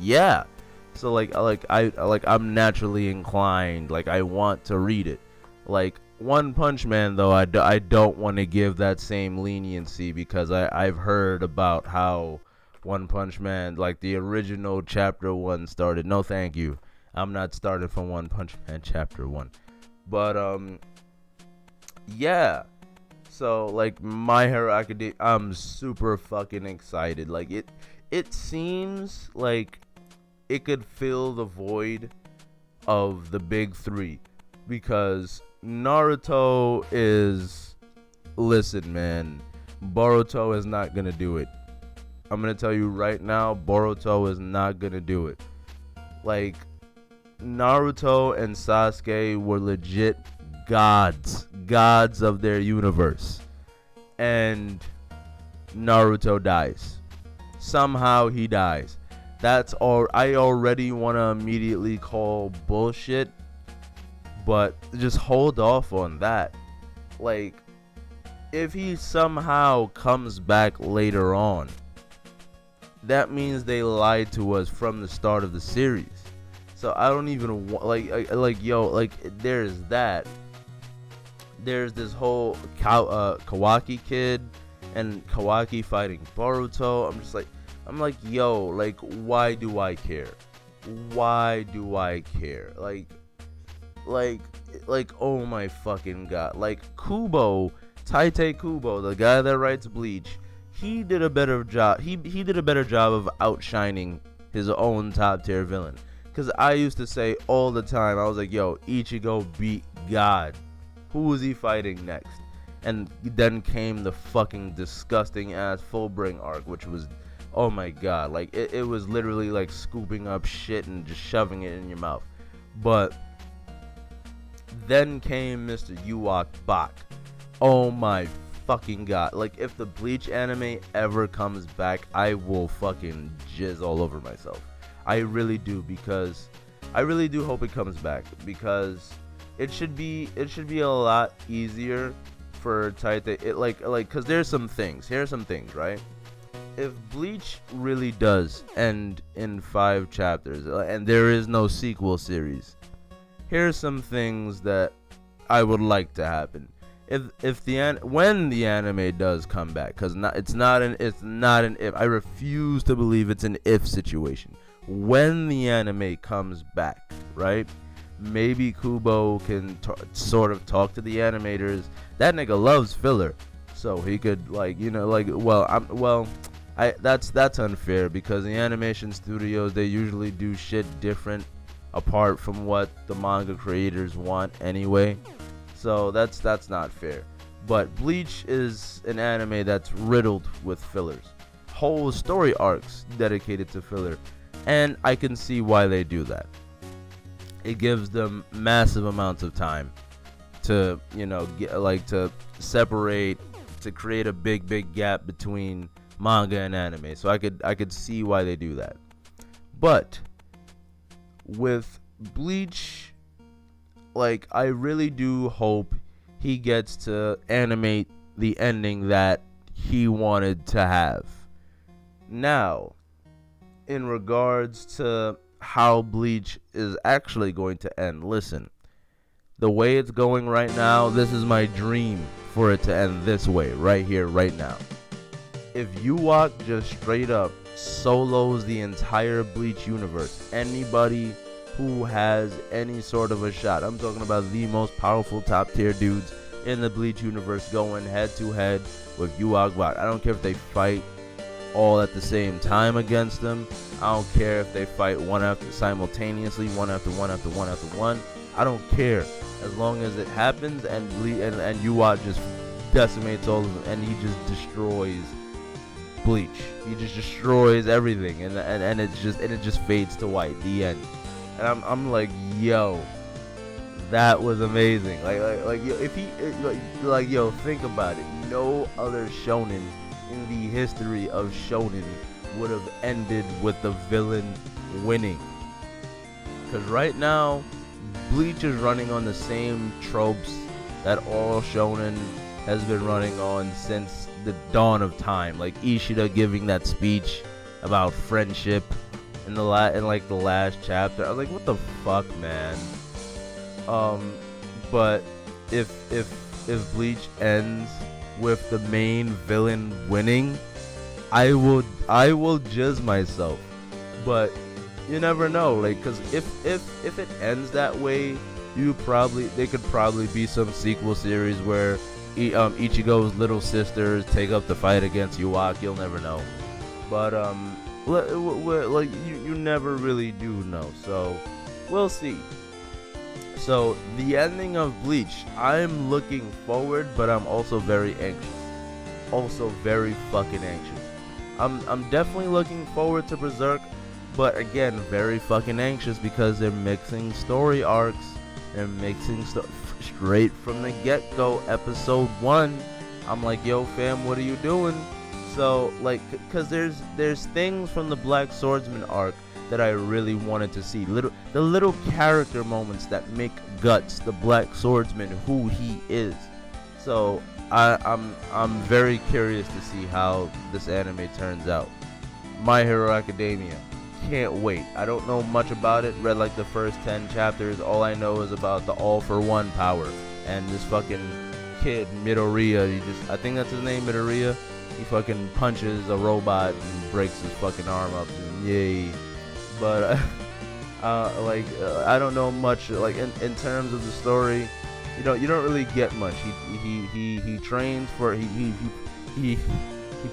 yeah. So I'm naturally inclined, like I want to read it. Like One Punch Man, though, I don't want to give that same leniency, because I've heard about how One Punch Man, like the original chapter 1 started. No, thank you. I'm not starting from One Punch Man chapter 1. But yeah. So like My Hero Academia, I'm super fucking excited. Like it seems like it could fill the void of the big three, because Naruto is, listen man, Boruto is not gonna do it. I'm gonna tell you right now, Boruto is not gonna do it. Like, Naruto and Sasuke were legit gods of their universe, and Naruto dies. Somehow he dies. That's all. I already want to immediately call bullshit, but just hold off on that. Like, if he somehow comes back later on, that means they lied to us from the start of the series. So I don't even want, there's that. There's this whole Kawaki kid and Kawaki fighting Boruto. I'm like, yo, like, why do I care? Why do I care? Like, oh my fucking god. Like, Kubo, Tite Kubo, the guy that writes Bleach, he did a better job. He did a better job of outshining his own top tier villain. Because I used to say all the time, I was like, yo, Ichigo beat God. Who was he fighting next? And then came the fucking disgusting ass Fullbring arc, which was, oh my god, like it was literally like scooping up shit and just shoving it in your mouth. But then came Mr. Ewok Bach. Oh my fucking god. Like, if the Bleach anime ever comes back, I will fucking jizz all over myself. I really do, because I really do hope it comes back, because it should be a lot easier for Taita. Cause here's some things, right? If Bleach really does end in 5 chapters and there is no sequel series, here's some things that I would like to happen. When the anime does come back, cause it's not an if. I refuse to believe it's an if situation. When the anime comes back, right? Maybe Kubo can sort of talk to the animators. That nigga loves filler, so he could that's unfair, because the animation studios, they usually do shit different apart from what the manga creators want anyway. So that's not fair. But Bleach is an anime that's riddled with fillers. Whole story arcs dedicated to filler. And I can see why they do that. It gives them massive amounts of time to, to separate, to create a big gap between manga and anime. So I could see why they do that. But with Bleach, like, I really do hope he gets to animate the ending that he wanted to have. Now, in regards to how Bleach is actually going to end, listen, the way it's going right now, this is my dream for it to end this way, right here, right now. If Ewok just straight up solos the entire Bleach universe, anybody who has any sort of a shot, I'm talking about the most powerful top tier dudes in the Bleach universe, going head to head with Ewok Bach. I don't care if they fight all at the same time against them. I don't care if they fight one after simultaneously, one after one. I don't care, as long as it happens and Ewok just decimates all of them and he just destroys Bleach. He just destroys everything, and it just fades to white. The end. And I'm like, yo, that was amazing. Yo, think about it. No other shonen in the history of shonen would have ended with the villain winning. Because right now, Bleach is running on the same tropes that all shonen has been running on since the dawn of time. Like Ishida giving that speech about friendship in the last chapter. I was like, what the fuck, man? But if Bleach ends with the main villain winning, I will jizz myself. But you never know, like, cause if it ends that way, there could probably be some sequel series where Ichigo's little sisters take up the fight against Yuak. You'll never know, but like you never really do know. So we'll see. So the ending of Bleach, I'm looking forward, but I'm also very anxious. Also very fucking anxious. I'm definitely looking forward to Berserk, but again, very fucking anxious because they're mixing story arcs. They're mixing straight from the get-go. Episode 1, I'm like, yo fam, what are you doing? So like, cause there's things from the Black Swordsman arc that I really wanted to see. The little character moments that make Guts, the Black Swordsman, who he is. So I'm very curious to see how this anime turns out. My Hero Academia, can't wait. I don't know much about it. Read like the first 10 chapters. All I know is about the all-for-one power and this fucking kid Midoriya. I think that's his name, Midoriya. He fucking punches a robot and breaks his fucking arm up. And yay! But I don't know much. Like in terms of the story. You don't really get much. He trains for he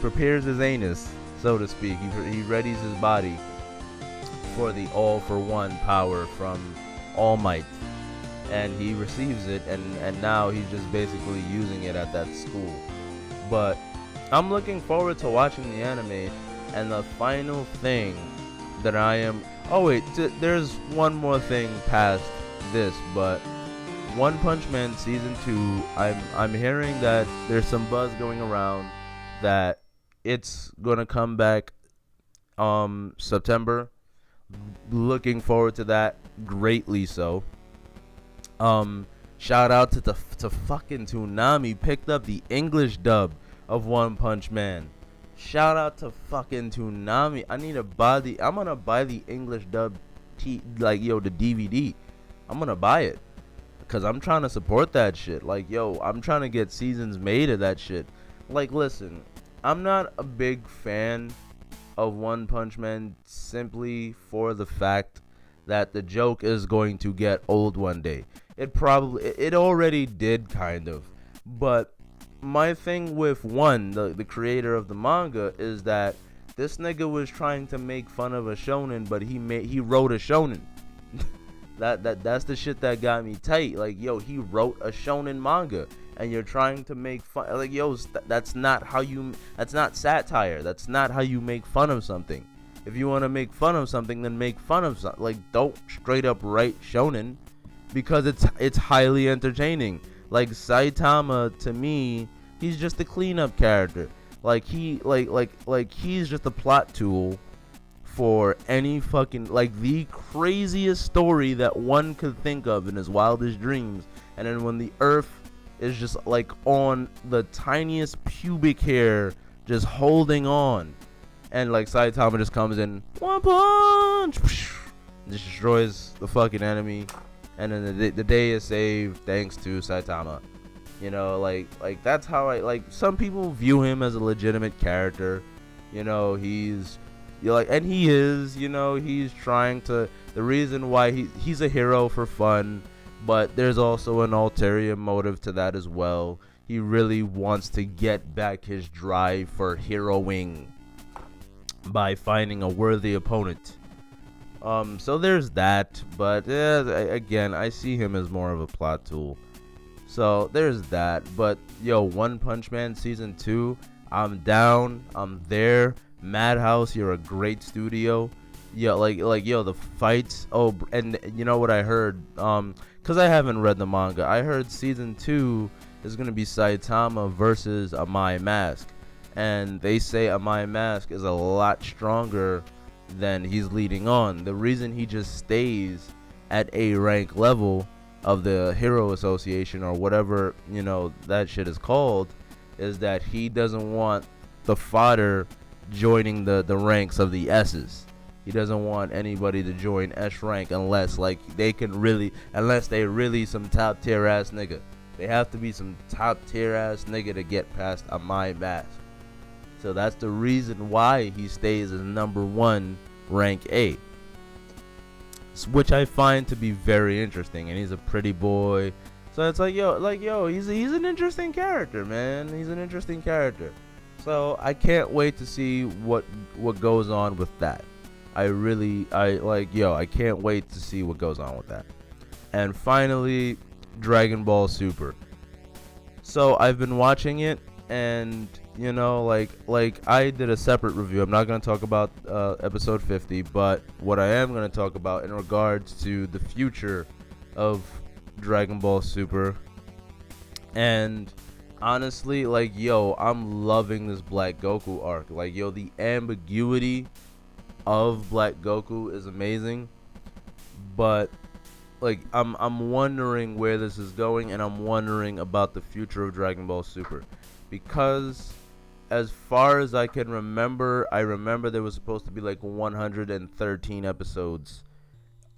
prepares his anus, so to speak. He readies his body for the all-for-one power from All Might, and he receives it, and now he's just basically using it at that school. But I'm looking forward to watching the anime, and the final thing that I am. Oh wait, there's one more thing past this, but. One Punch Man season 2, I'm hearing that there's some buzz going around that it's gonna come back September. Looking forward to that greatly. So shout out to fucking Toonami, picked up the English dub of One Punch Man. Shout out to fucking Toonami. I'm gonna buy the English dub the DVD. I'm gonna buy it. Cause I'm trying to support that shit. Like, yo, I'm trying to get seasons made of that shit. Like, listen, I'm not a big fan of One Punch Man simply for the fact that the joke is going to get old one day. It already did, kind of. But my thing with the creator of the manga, is that this nigga was trying to make fun of a shonen, but he wrote a shonen. That's the shit that got me tight. Like, yo, he wrote a shonen manga, and you're trying to make fun. Like, yo, that's not satire. That's not how you make fun of something. If you want to make fun of something, then make fun of something. Like, don't straight up write shonen, because it's highly entertaining. Like, Saitama, to me, he's just a cleanup character. Like, he's just a plot tool for any fucking, like, the craziest story that one could think of in his wildest dreams. And then when the earth is just like on the tiniest pubic hair, just holding on, and like Saitama just comes in, one punch, destroys the fucking enemy, and then the day is saved thanks to Saitama. You know, like that's how some people view him as a legitimate character. You know, and he is, he's trying to, the reason why he's a hero for fun, but there's also an ulterior motive to that as well. He really wants to get back his drive for heroing by finding a worthy opponent. So there's that, but again, I see him as more of a plot tool. So there's that, but yo, One Punch Man season 2, I'm down, I'm there. Madhouse, you're a great studio. Yeah, yo, the fights. Oh, and you know what I heard? Cause I haven't read the manga. I heard season 2 is gonna be Saitama versus Amai Mask, and they say Amai Mask is a lot stronger than he's leading on. The reason he just stays at A rank level of the Hero Association, or whatever that shit is called, is that he doesn't want the fodder joining the ranks of the S's. He doesn't want anybody to join S rank unless they really some top tier ass nigga. They have to be some top tier ass nigga to get past a My Mask. So that's the reason why he stays as number 1 rank A, which I find to be very interesting. And he's a pretty boy, So it's like yo, he's an interesting character, man. He's an interesting character. So I can't wait to see what goes on with that. I can't wait to see what goes on with that. And finally, Dragon Ball Super. So I've been watching it, and like I did a separate review. I'm not going to talk about episode 50, but what I am going to talk about in regards to the future of Dragon Ball Super. And honestly, like, yo, I'm loving this Black Goku arc. Like, yo, the ambiguity of Black Goku is amazing. But like, I'm wondering where this is going, and I'm wondering about the future of Dragon Ball Super, because as far as I can remember, there was supposed to be like 113 episodes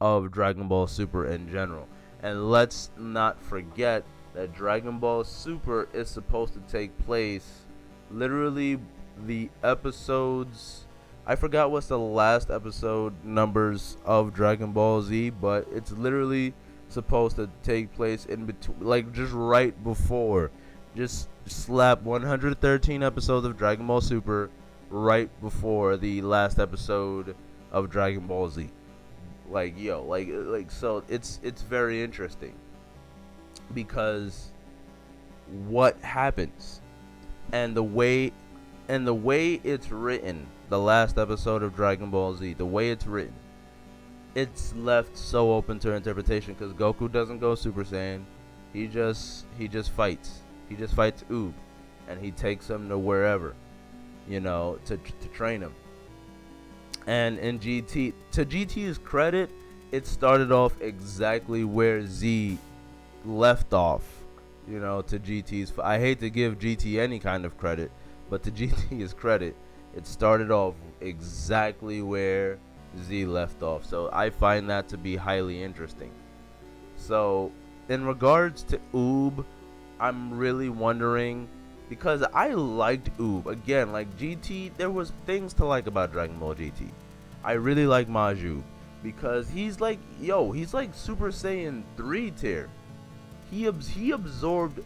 of Dragon Ball Super in general. And let's not forget that Dragon Ball Super is supposed to take place, literally, the episodes, I forgot what's the last episode numbers of Dragon Ball Z, but it's literally supposed to take place in between, like just right before. Just slap 113 episodes of Dragon Ball Super right before the last episode of Dragon Ball Z. Like, yo, like so it's very interesting, because what happens and the way it's written, the last episode of Dragon Ball Z, the way it's written, it's left so open to interpretation, because Goku doesn't go Super Saiyan. He just fights. He just fights Oob, and he takes him to wherever, to train him. And in GT, to GT's credit, it started off exactly where Z left off, to GT's. I hate to give GT any kind of credit, but to GT's credit, it started off exactly where Z left off. So I find that to be highly interesting. So in regards to Oob, I'm really wondering, because I liked Oob. Again, like GT, there was things to like about Dragon Ball GT. I really like Majub, because he's like Super Saiyan 3 tier. He absorbed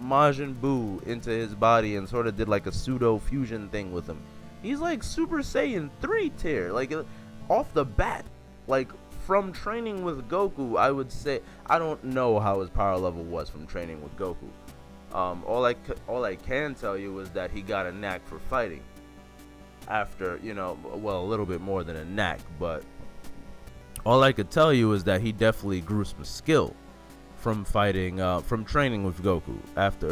Majin Buu into his body and sort of did like a pseudo fusion thing with him. He's like Super Saiyan 3 tier, like off the bat. Like, from training with Goku, I would say, I don't know how his power level was from training with Goku. All I can tell you is that he got a knack for fighting. After, a little bit more than a knack, but all I could tell you is that he definitely grew some skill from fighting, from training with Goku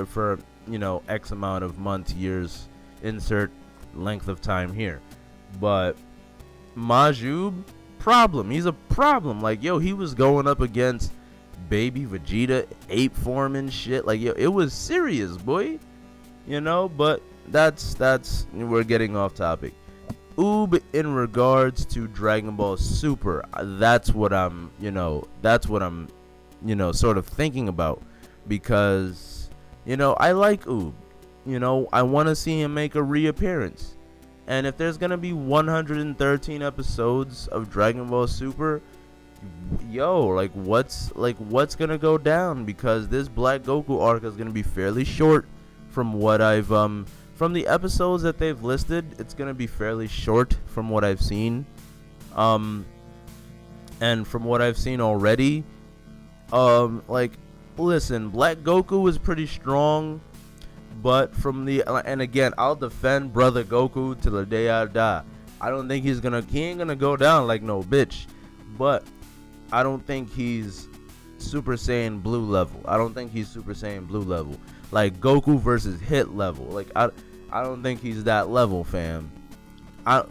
for X amount of months, years, insert length of time here. But Majub, problem. He's a problem. Like, yo, he was going up against baby Vegeta, ape form and shit. Like, yo, it was serious, boy. But that's we're getting off topic. Oob, in regards to Dragon Ball Super, that's what I'm sort of thinking about, because I like Oob. I want to see him make a reappearance. And if there's gonna be 113 episodes of Dragon Ball Super, yo, what's gonna go down? Because this Black Goku arc is gonna be fairly short. From what I've from the episodes that they've listed, it's gonna be fairly short from what I've seen. And from what I've seen already, listen, Black Goku is pretty strong, but and again, I'll defend brother Goku till the day I die. I don't think he ain't gonna go down like no bitch, but I don't think he's Super Saiyan Blue level. I don't think he's Super Saiyan Blue level. Like Goku versus Hit level. Like I don't think he's that level, fam. I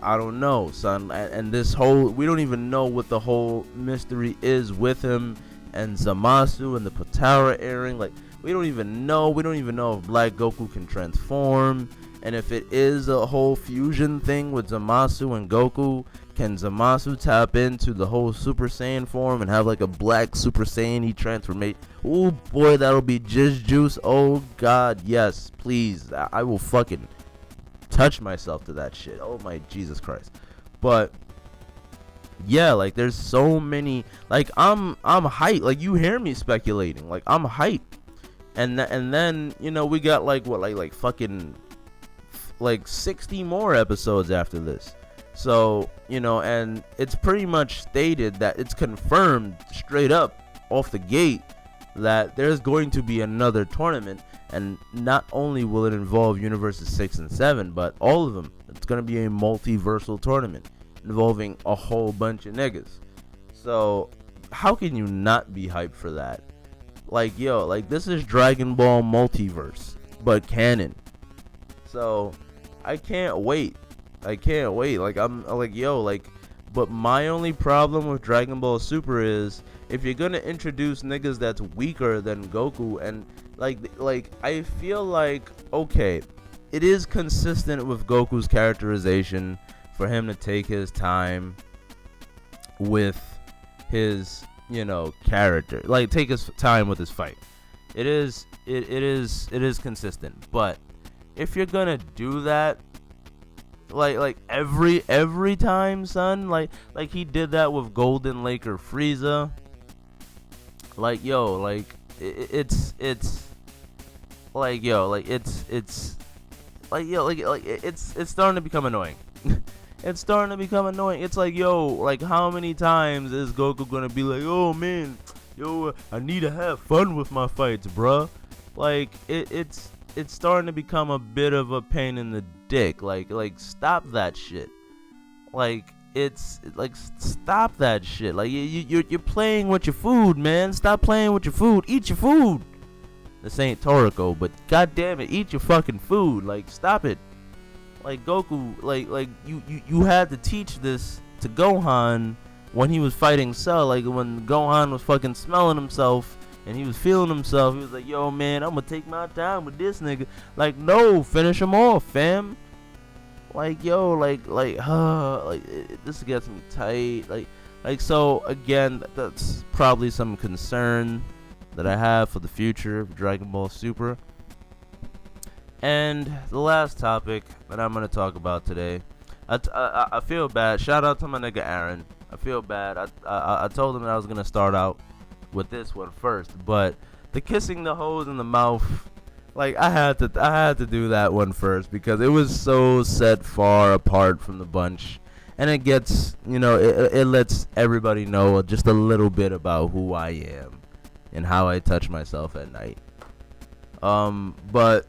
don't know, son. And this whole, we don't even know what the whole mystery is with him and Zamasu and the Potara airing. Like, we don't even know if Black Goku can transform, and if it is a whole fusion thing with Zamasu and Goku, can Zamasu tap into the whole Super Saiyan form and have like a black Super Saiyan he transformate? Oh boy, that'll be just juice. Oh god, yes, please. I will fucking touch myself to that shit. Oh my Jesus Christ. But Yeah, like there's so many. Like I'm hyped. Like you hear me speculating. Like I'm hyped. And then we got like fucking like 60 more episodes after this. So and it's pretty much stated that it's confirmed straight up off the gate that there's going to be another tournament, and not only will it involve universes 6 and 7, but all of them. It's going to be a multiversal tournament involving a whole bunch of niggas. So how can you not be hyped for that? Like this is Dragon Ball Multiverse, but canon. So I can't wait. Like I'm like, but my only problem with Dragon Ball Super is if you're gonna introduce niggas that's weaker than Goku, and like I feel like, okay, it is consistent with Goku's characterization for him to take his time with his character, like take his time with his fight. It is consistent. But if you're gonna do that like every time, son, like he did that with Golden Laker Frieza, it's starting to become annoying. It's starting to become annoying. It's like, like how many times is Goku gonna be like, oh man, I need to have fun with my fights, bruh? Like it's starting to become a bit of a pain in the dick. Like stop that shit. Stop that shit. Like you're playing with your food, man. Stop playing with your food. Eat your food. This ain't Toriko, but goddamn it, eat your fucking food. Like stop it. Like Goku, like you had to teach this to Gohan when he was fighting Cell. Like when Gohan was fucking smelling himself and he was feeling himself, he was like, yo man, I'm gonna take my time with this nigga. Like no, finish him off, fam. Like this gets me tight. Like so again, that's probably some concern that I have for the future of Dragon Ball Super. And the last topic that I'm gonna talk about today, I feel bad. Shout out to my nigga Aaron. I feel bad. I told him that I was gonna start out with this one first, but the kissing the hoes in the mouth, like I had to do that one first because it was so set far apart from the bunch, and it gets it lets everybody know just a little bit about who I am and how I touch myself at night. But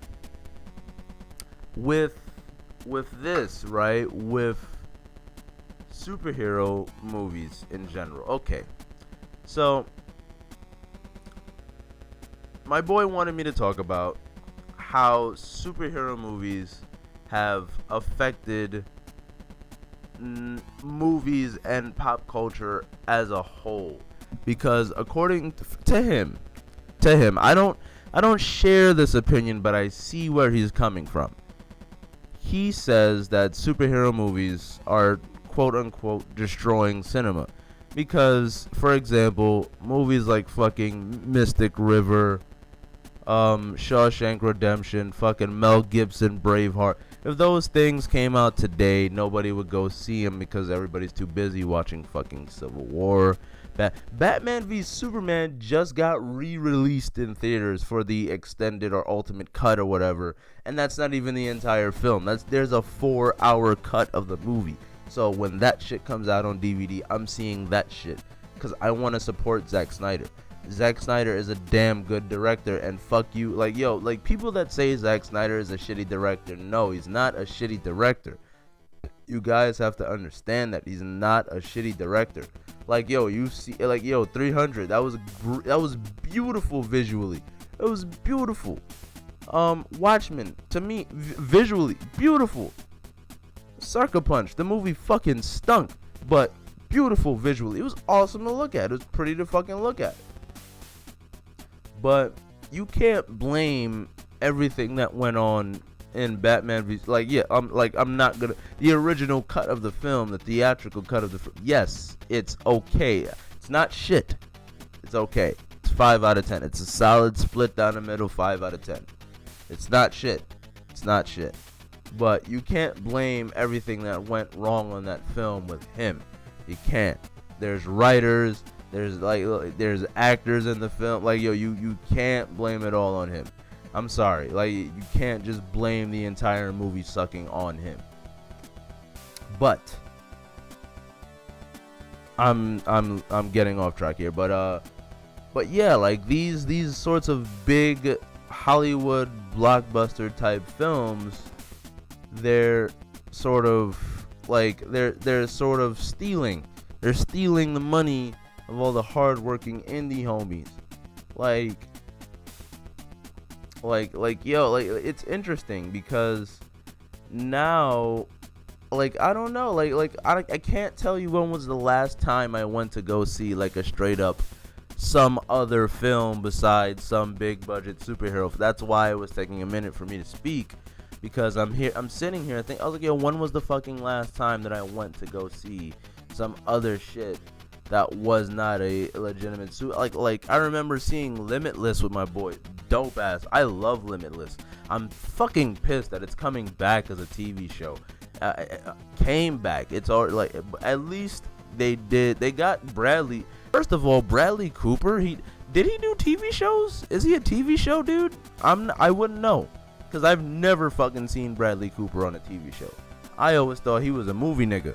with this, right, with superhero movies in general. Okay, so my boy wanted me to talk about how superhero movies have affected movies and pop culture as a whole, because according to him, I don't share this opinion, but I see where he's coming from. He says that superhero movies are quote-unquote destroying cinema because, for example, movies like fucking Mystic River, Shawshank Redemption, fucking Mel Gibson, Braveheart, if those things came out today, nobody would go see them because everybody's too busy watching fucking Civil War. Batman v Superman just got re-released in theaters for the extended or ultimate cut or whatever, and that's not even the entire film. There's a 4-hour cut of the movie. So when that shit comes out on DVD, I'm seeing that shit because I want to support Zack Snyder. Zack Snyder is a damn good director, and fuck you, like people that say Zack Snyder is a shitty director, no, he's not a shitty director. You guys have to understand that he's not a shitty director. You see, 300. That was beautiful visually. It was beautiful. Watchmen, to me, visually beautiful. Sucker Punch, the movie fucking stunk, but beautiful visually. It was awesome to look at. It was pretty to fucking look at. But you can't blame everything that went on in Batman v I'm not gonna, the original cut of the film, the theatrical cut of the film, yes, it's okay. It's not shit. It's okay. It's 5 out of 10. It's a solid split down the middle, 5 out of 10. It's not shit. It's not shit. But you can't blame everything that went wrong on that film with him, You can't. There's writers, there's actors in the film. Like, yo, you can't blame it all on him. I'm sorry. Like, you can't just blame the entire movie sucking on him. But I'm getting off track here. But yeah, like these sorts of big Hollywood blockbuster type films, they're sort of like they're sort of stealing. They're stealing the money of all the hardworking indie homies. Yo, it's interesting because now, like, I don't know, I can't tell you when was the last time I went to go see like a straight up some other film besides some big budget superhero. That's why it was taking a minute for me to speak, because I'm sitting here, I was like, yo, when was the fucking last time that I went to go see some other shit that was not a legitimate suit? Like I remember seeing Limitless with my boy. Dope ass. I love Limitless. I'm fucking pissed that it's coming back as a TV show. Came back. It's all like, at least they got Bradley. First of all, Bradley Cooper, did he do TV shows? Is he a TV show dude? I wouldn't know, because I've never fucking seen Bradley Cooper on a TV show. I always thought he was a movie nigga.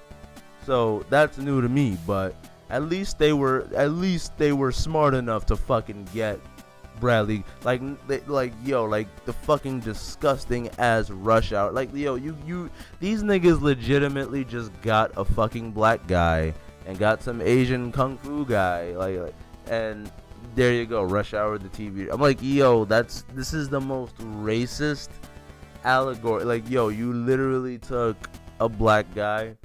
So that's new to me, but at least they were smart enough to fucking get Bradley, like the fucking disgusting ass Rush Hour. Like, yo, you these niggas legitimately just got a fucking black guy and got some Asian kung fu guy, like and there you go, Rush Hour the TV. I'm like, yo, this is the most racist allegory. Like, yo, you literally took a black guy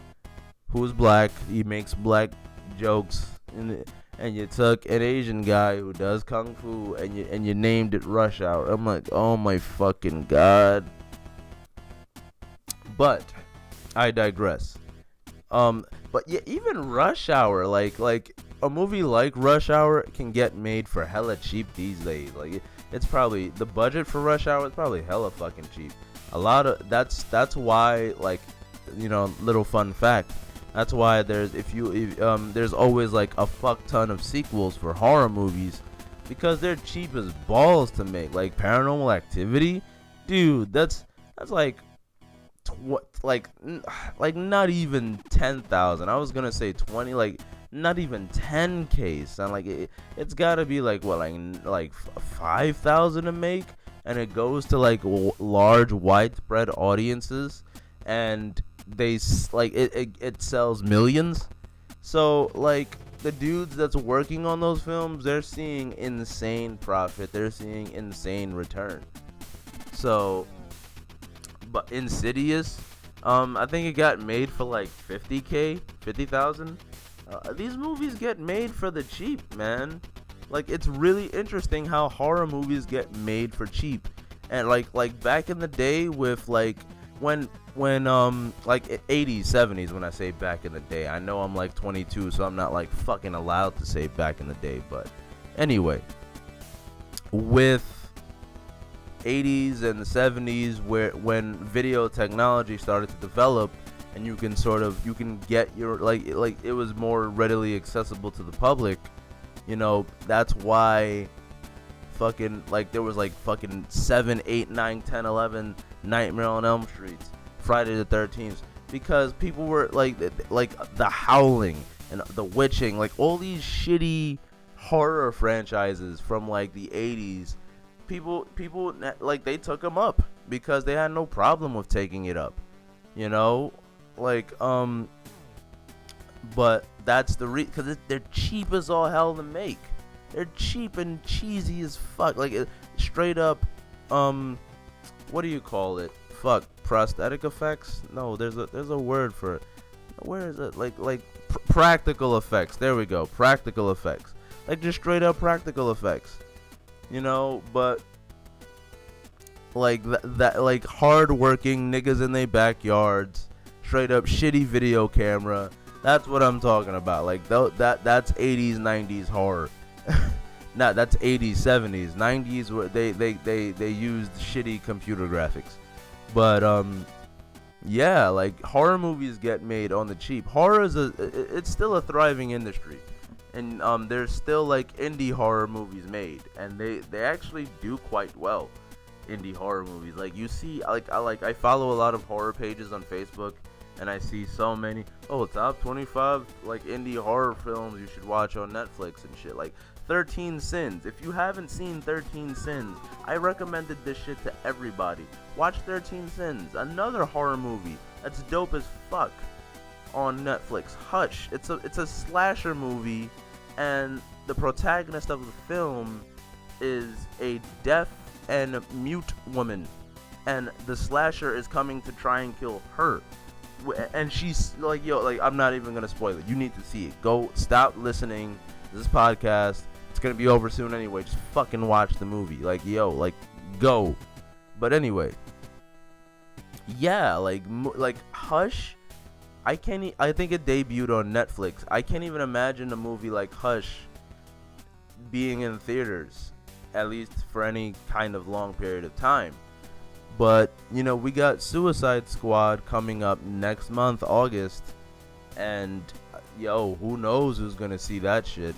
who's black, he makes black jokes, and you took an Asian guy who does kung fu, and you named it Rush Hour. I'm like, oh my fucking god. But I digress. But yeah, even Rush Hour, like a movie like Rush Hour can get made for hella cheap these days. Like, it's probably, the budget for Rush Hour is probably hella fucking cheap. A lot of that's why, like, you know, little fun fact. That's why there's there's always like a fuck ton of sequels for horror movies, because they're cheap as balls to make. Like Paranormal Activity, dude, that's like not even 10,000. I was gonna say 20, like not even 10K. Son, like it's gotta be like what, like 5,000 to make, and it goes to like large widespread audiences, and they like it sells millions. So like the dudes that's working on those films, they're seeing insane profit, they're seeing insane return. So, but Insidious, I think it got made for like 50,000. These movies get made for the cheap, man. Like, it's really interesting how horror movies get made for cheap. And like back in the day with like when like 80s, 70s, when I say back in the day, I know I'm like 22, so I'm not like fucking allowed to say back in the day, but anyway, with 80s and the 70s, when video technology started to develop, and you can get your like it was more readily accessible to the public, you know, that's why fucking like there was like fucking 7, 8, 9, 10, 11 Nightmare on Elm Streets, Friday the 13th, because people were like The Howling and The Witching, like all these shitty horror franchises from like the 80s. People like they took them up because they had no problem with taking it up, you know, like but that's the because they're cheap as all hell to make. They're cheap and cheesy as fuck, like straight up what do you call it? Fuck, prosthetic effects? No, there's a word for it. Where is it? Like practical effects. There we go. Practical effects. Like just straight up practical effects. You know, but like that like hard-working niggas in their backyards, straight up shitty video camera. That's what I'm talking about. Like that's 80s, 90s horror. Nah, that's 80s, 70s, 90s where they used shitty computer graphics. But Yeah, like horror movies get made on the cheap. Horror is it's still a thriving industry, and there's still like indie horror movies made, and they actually do quite well. Indie horror movies, like you see, I follow a lot of horror pages on Facebook, and I see so many top 25 like indie horror films you should watch on Netflix and shit. Like 13 Sins. If you haven't seen 13 Sins, I recommended this shit to everybody. Watch 13 Sins, another horror movie that's dope as fuck on Netflix. Hush. It's a slasher movie, and the protagonist of the film is a deaf and mute woman, and the slasher is coming to try and kill her. And she's like, I'm not even gonna spoil it. You need to see it. Go, stop listening to this podcast. It's gonna be over soon anyway. Just fucking watch the movie. Go. But anyway, yeah, like Hush. I think it debuted on Netflix. I can't even imagine a movie like Hush being in theaters, at least for any kind of long period of time. But, we got Suicide Squad coming up next month, August. And, who knows who's going to see that shit.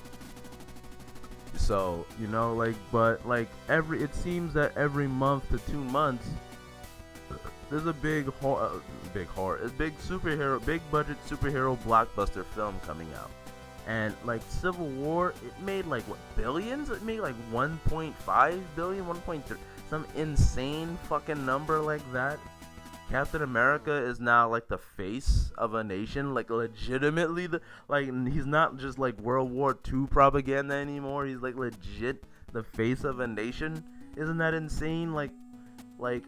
So, it seems that every month to 2 months, there's a big budget superhero blockbuster film coming out. And like Civil War, it made like billions? It made like 1.5 billion, 1.3, some insane fucking number like that. Captain America is now like the face of a nation, like legitimately he's not just like World War II propaganda anymore. He's like legit the face of a nation. Isn't that insane? Like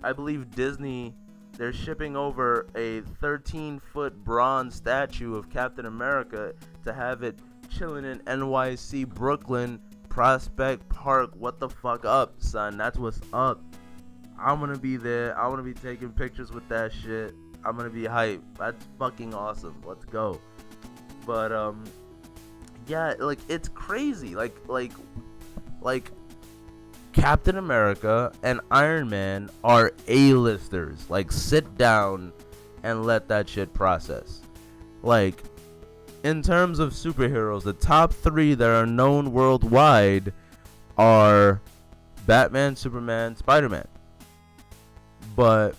I believe Disney, they're shipping over a 13-foot bronze statue of Captain America to have it chilling in NYC, Brooklyn, Prospect Park. What the fuck up, son? That's what's up. I'm gonna be there. I'm gonna be taking pictures with that shit. I'm gonna be hyped. That's fucking awesome. Let's go. But yeah, like it's crazy. Like Captain America and Iron Man are A-listers. Like, sit down and let that shit process. Like, in terms of superheroes, the top 3 that are known worldwide are Batman, Superman, Spider-Man. But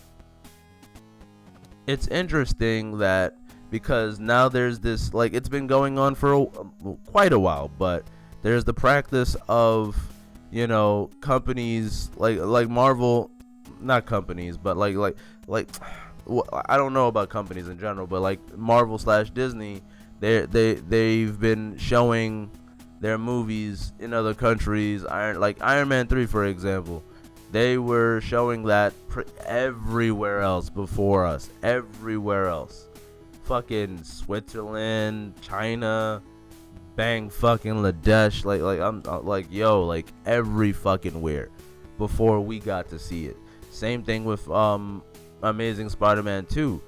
it's interesting that because now there's this, like, it's been going on for quite a while, but there's the practice of, companies like Marvel, not companies, but like I don't know about companies in general, but like Marvel / Disney, they've been showing their movies in other countries. Iron Man 3, for example, they were showing that everywhere else before us, everywhere else, fucking Switzerland, China, bang fucking Ladesh, like every fucking where before we got to see it. Same thing with Amazing Spider-Man 2,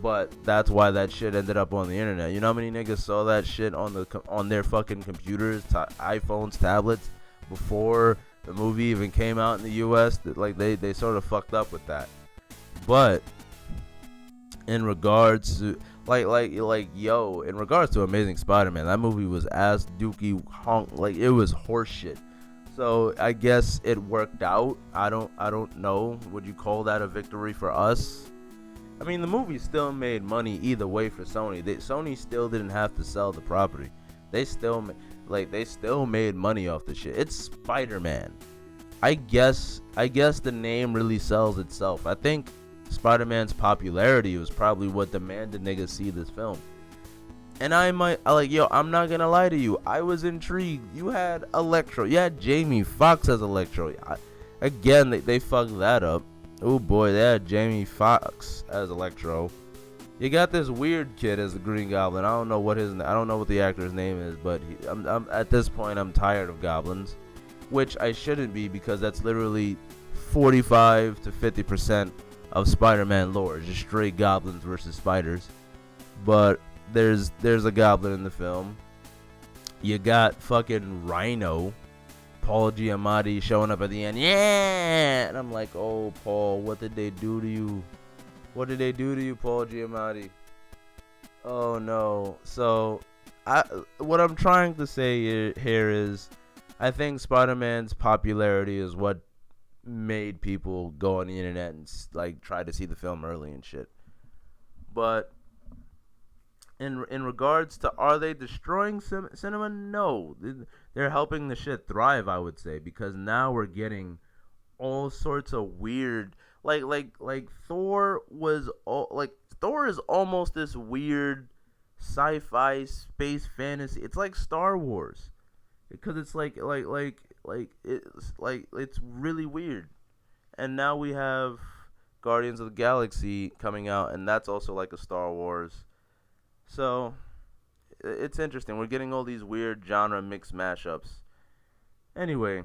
but that's why that shit ended up on the internet. You know how many niggas saw that shit on their fucking computers, iPhones, tablets before the movie even came out in the US? Like they sort of fucked up with that. But in regards to in regards to Amazing Spider-Man, that movie was ass dookie honk, like it was horseshit. So I guess it worked out. I don't know. Would you call that a victory for us? I mean, the movie still made money either way for Sony. Sony still didn't have to sell the property. They still made money off the shit. It's Spider-Man. I guess the name really sells itself. I think Spider-Man's popularity was probably what demanded niggas see this film. And I'm not gonna lie to you, I was intrigued. You had Electro, you had Jamie Foxx as Electro. Again, they fucked that up. Oh boy, they had Jamie Foxx as Electro. You got this weird kid as the Green Goblin. I don't know what the actor's name is, but I'm at this point I'm tired of goblins, which I shouldn't be, because that's literally 45 to 50% of Spider-Man lore, just straight goblins versus spiders. But there's a goblin in the film. You got fucking Rhino, Paul Giamatti, showing up at the end. Yeah, and I'm like, oh Paul, what did they do to you? What did they do to you, Paul Giamatti? Oh no. So, what I'm trying to say here is, I think Spider-Man's popularity is what made people go on the internet and like try to see the film early and shit. But in regards to, are they destroying cinema? No, they're helping the shit thrive, I would say, because now we're getting all sorts of weird, like Thor was all, like Thor is almost this weird sci-fi space fantasy. It's like Star Wars, because it's like it's really weird. And now we have Guardians of the Galaxy coming out, and that's also like a Star Wars. So it's interesting. We're getting all these weird genre mix mashups. Anyway,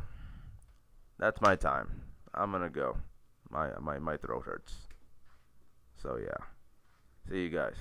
that's my time. I'm gonna go. My throat hurts. So yeah. See you guys.